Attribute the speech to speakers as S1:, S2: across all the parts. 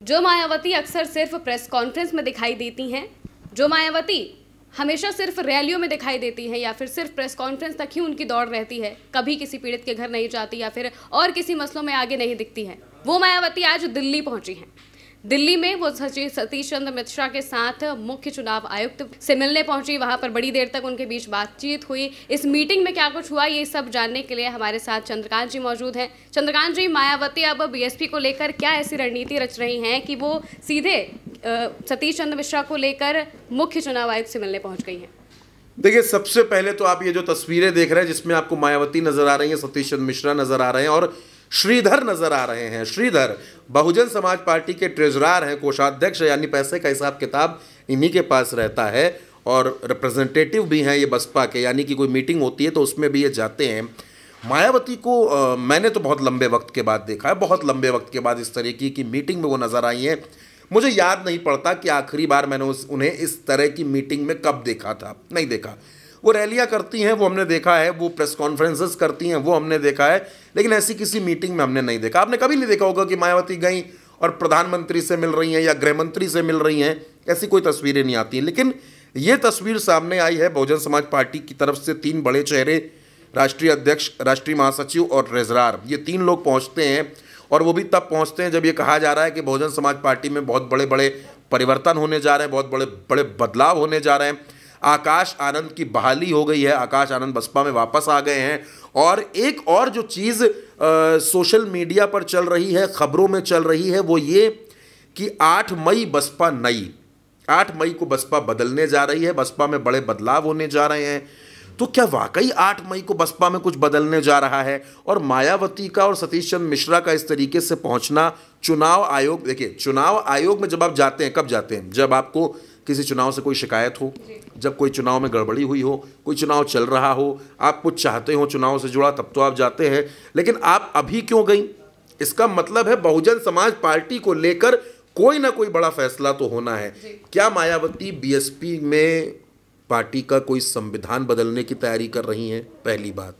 S1: जो मायावती अक्सर सिर्फ प्रेस कॉन्फ्रेंस में दिखाई देती हैं, जो मायावती हमेशा सिर्फ रैलियों में दिखाई देती हैं या फिर सिर्फ प्रेस कॉन्फ्रेंस तक ही उनकी दौड़ रहती है, कभी किसी पीड़ित के घर नहीं जाती या फिर और किसी मसलों में आगे नहीं दिखती हैं, वो मायावती आज दिल्ली पहुंची हैं। दिल्ली में वो सतीश चंद्र मिश्रा के साथ मुख्य चुनाव आयुक्त से मिलने पहुंची। वहां पर बड़ी देर तक उनके बीच बातचीत हुई। इस मीटिंग में क्या कुछ हुआ, ये सब जानने के लिए हमारे साथ चंद्रकांत जी मौजूद हैं। चंद्रकांत जी, मायावती अब बीएसपी को लेकर क्या ऐसी रणनीति रच रही हैं कि वो सीधे सतीश चंद्र मिश्रा को लेकर मुख्य चुनाव आयुक्त से मिलने पहुंच गई हैं?
S2: देखिए, सबसे पहले तो आप ये जो तस्वीरें देख रहे हैं जिसमें आपको मायावती नजर आ रही है, सतीश चंद्र मिश्रा नजर आ रहे हैं और श्रीधर नजर आ रहे हैं। श्रीधर बहुजन समाज पार्टी के ट्रेजरर हैं, कोषाध्यक्ष, यानी पैसे का हिसाब किताब इन्हीं के पास रहता है और रिप्रेजेंटेटिव भी हैं ये बसपा के, यानी कि कोई मीटिंग होती है तो उसमें भी ये जाते हैं। मायावती को मैंने तो बहुत लंबे वक्त के बाद देखा है, बहुत लंबे वक्त के बाद इस तरीके की मीटिंग में वो नज़र आई हैं। मुझे याद नहीं पड़ता कि आखिरी बार मैंने उन्हें इस तरह की मीटिंग में कब देखा था, नहीं देखा। वो रैलियां करती हैं वो हमने देखा है, वो प्रेस कॉन्फ्रेंसेस करती हैं वो हमने देखा है, लेकिन ऐसी किसी मीटिंग में हमने नहीं देखा। आपने कभी नहीं देखा होगा कि मायावती गई और प्रधानमंत्री से मिल रही हैं या गृह मंत्री से मिल रही हैं, ऐसी कोई तस्वीरें नहीं आती हैं। लेकिन ये तस्वीर सामने आई है बहुजन समाज पार्टी की तरफ से। 3 बड़े चेहरे, राष्ट्रीय अध्यक्ष, राष्ट्रीय महासचिव और ट्रेजरर, ये 3 लोग पहुँचते हैं और वो भी तब पहुँचते हैं जब ये कहा जा रहा है कि बहुजन समाज पार्टी में बहुत बड़े बड़े परिवर्तन होने जा रहे हैं, बहुत बड़े बड़े बदलाव होने जा रहे हैं। आकाश आनंद की बहाली हो गई है, आकाश आनंद बसपा में वापस आ गए हैं। और एक और जो चीज़ सोशल मीडिया पर चल रही है, खबरों में चल रही है, वो ये कि 8 मई बसपा नई, 8 मई को बसपा बदलने जा रही है, बसपा में बड़े बदलाव होने जा रहे हैं। तो क्या वाकई 8 मई को बसपा में कुछ बदलने जा रहा है? और मायावती का और सतीश चंद्र मिश्रा का इस तरीके से पहुंचना चुनाव आयोग, देखिए चुनाव आयोग में जब आप जाते हैं, कब जाते हैं? जब आपको किसी चुनाव से कोई शिकायत हो, जब कोई चुनाव में गड़बड़ी हुई हो, कोई चुनाव चल रहा हो, आप कुछ चाहते हो चुनाव से जुड़ा, तब तो आप जाते हैं। लेकिन आप अभी क्यों गई? इसका मतलब है बहुजन समाज पार्टी को लेकर कोई ना कोई बड़ा फैसला तो होना है। क्या मायावती बीएसपी में पार्टी का कोई संविधान बदलने की तैयारी कर रही हैं? पहली बात।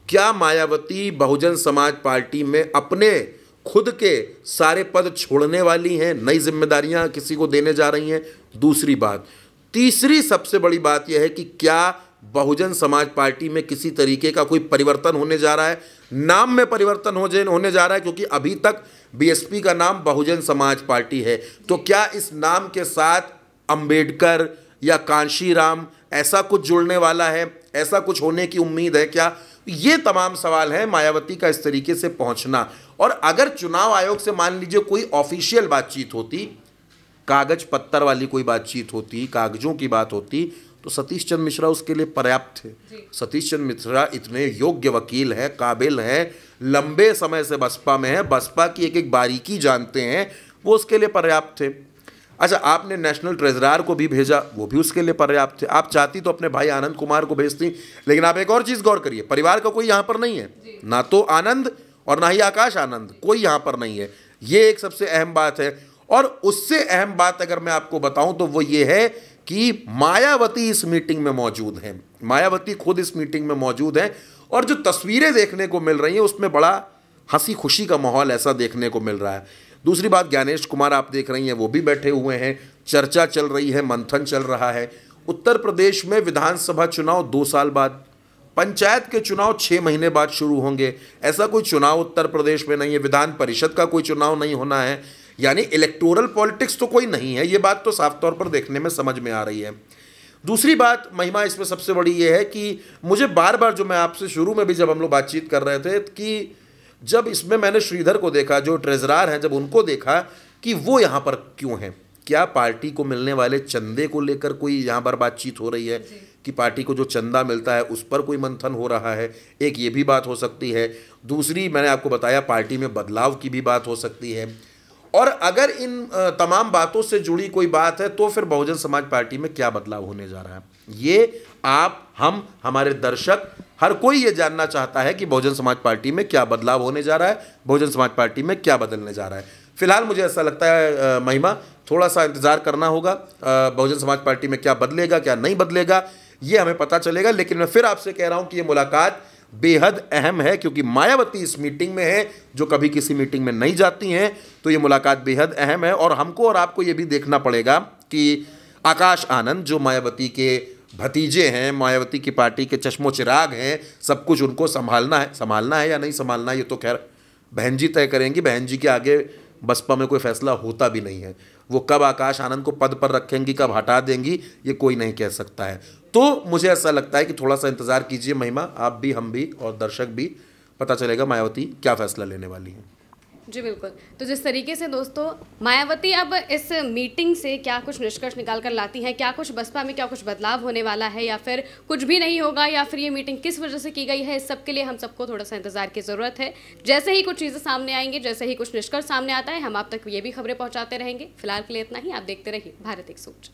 S2: क्या मायावती बहुजन समाज पार्टी में अपने खुद के सारे पद छोड़ने वाली हैं, नई जिम्मेदारियां किसी को देने जा रही हैं? दूसरी बात। तीसरी सबसे बड़ी बात यह है कि क्या बहुजन समाज पार्टी में किसी तरीके का कोई परिवर्तन होने जा रहा है? नाम में परिवर्तन होने जा रहा है, क्योंकि अभी तक बीएसपी का नाम बहुजन समाज पार्टी है। तो क्या इस नाम के साथ अंबेडकर या कांशीराम ऐसा कुछ जुड़ने वाला है? ऐसा कुछ होने की उम्मीद है क्या? ये तमाम सवाल हैं मायावती का इस तरीके से पहुंचना। और अगर चुनाव आयोग से मान लीजिए कोई ऑफिशियल बातचीत होती, कागज पत्तर वाली कोई बातचीत होती, कागजों की बात होती, तो सतीश चंद्र मिश्रा उसके लिए पर्याप्त थे। सतीश चंद्र मिश्रा इतने योग्य वकील हैं, काबिल हैं, लंबे समय से बसपा में हैं, बसपा की एक एक बारीकी जानते हैं, वो उसके लिए पर्याप्त थे। अच्छा, आपने नेशनल ट्रेजरर को भी भेजा, वो भी उसके लिए पर्याप्त थे। आप चाहती तो अपने भाई आनंद कुमार को भेजती। लेकिन आप एक और चीज़ गौर करिए, परिवार का कोई यहाँ पर नहीं है, ना तो आनंद और ना ही आकाश आनंद, कोई यहाँ पर नहीं है। ये एक सबसे अहम बात है। और उससे अहम बात अगर मैं आपको बताऊं तो वो ये है कि मायावती इस मीटिंग में मौजूद हैं। मायावती खुद इस मीटिंग में मौजूद हैं और जो तस्वीरें देखने को मिल रही हैं उसमें बड़ा हंसी खुशी का माहौल ऐसा देखने को मिल रहा है। दूसरी बात, ज्ञानेश कुमार आप देख रही हैं, वो भी बैठे हुए हैं, चर्चा चल रही है, मंथन चल रहा है। उत्तर प्रदेश में विधानसभा चुनाव 2 साल बाद, पंचायत के चुनाव 6 महीने बाद शुरू होंगे। ऐसा कोई चुनाव उत्तर प्रदेश में नहीं है, विधान परिषद का कोई चुनाव नहीं होना है, यानी इलेक्टोरल पॉलिटिक्स तो कोई नहीं है। ये बात तो साफ तौर पर देखने में समझ में आ रही है। दूसरी बात महिमा इसमें सबसे बड़ी ये है कि मुझे बार बार, जो मैं आपसे शुरू में भी जब हम लोग बातचीत कर रहे थे, कि जब इसमें मैंने श्रीधर को देखा जो ट्रेजरर हैं, जब उनको देखा कि वो यहाँ पर क्यों हैं, क्या पार्टी को मिलने वाले चंदे को लेकर कोई यहाँ पर बातचीत हो रही है कि पार्टी को जो चंदा मिलता है उस पर कोई मंथन हो रहा है? एक ये भी बात हो सकती है। दूसरी, मैंने आपको बताया, पार्टी में बदलाव की भी बात हो सकती है। और अगर इन तमाम बातों से जुड़ी कोई बात है तो फिर बहुजन समाज पार्टी में क्या बदलाव होने जा रहा है, ये आप, हम, हमारे दर्शक, हर कोई ये जानना चाहता है कि बहुजन समाज पार्टी में क्या बदलाव होने जा रहा है, बहुजन समाज पार्टी में क्या बदलने जा रहा है। फिलहाल मुझे ऐसा लगता है महिमा, थोड़ा सा इंतजार करना होगा। बहुजन समाज पार्टी में क्या बदलेगा, क्या नहीं बदलेगा, ये हमें पता चलेगा। लेकिन मैं फिर आपसे कह रहा हूँ कि ये मुलाकात बेहद अहम है, क्योंकि मायावती इस मीटिंग में है जो कभी किसी मीटिंग में नहीं जाती हैं। तो ये मुलाकात बेहद अहम है और हमको और आपको ये भी देखना पड़ेगा कि आकाश आनंद जो मायावती के भतीजे हैं, मायावती की पार्टी के चश्मो चिराग हैं, सब कुछ उनको संभालना है या नहीं संभालना है, ये तो खैर बहन जी तय करेंगी। बहन जी के आगे बसपा में कोई फैसला होता भी नहीं है। वो कब आकाश आनंद को पद पर रखेंगी, कब हटा देंगी, ये कोई नहीं कह सकता है। तो मुझे ऐसा लगता है कि थोड़ा सा इंतजार कीजिए महिमा, आप भी, हम भी और दर्शक भी, पता चलेगा मायावती क्या फैसला लेने वाली है।
S1: जी बिल्कुल। तो जिस तरीके से दोस्तों मायावती अब इस मीटिंग से क्या कुछ निष्कर्ष निकाल कर लाती हैं, क्या कुछ बसपा में क्या कुछ बदलाव होने वाला है या फिर कुछ भी नहीं होगा, या फिर ये मीटिंग किस वजह से की गई है, इस सब के लिए हम सबको थोड़ा सा इंतजार की ज़रूरत है। जैसे ही कुछ चीज़ें सामने आएंगी, जैसे ही कुछ निष्कर्ष सामने आता है, हम आप तक ये भी खबरें पहुँचाते रहेंगे। फिलहाल के लिए इतना ही। आप देखते रहिए भारत 100।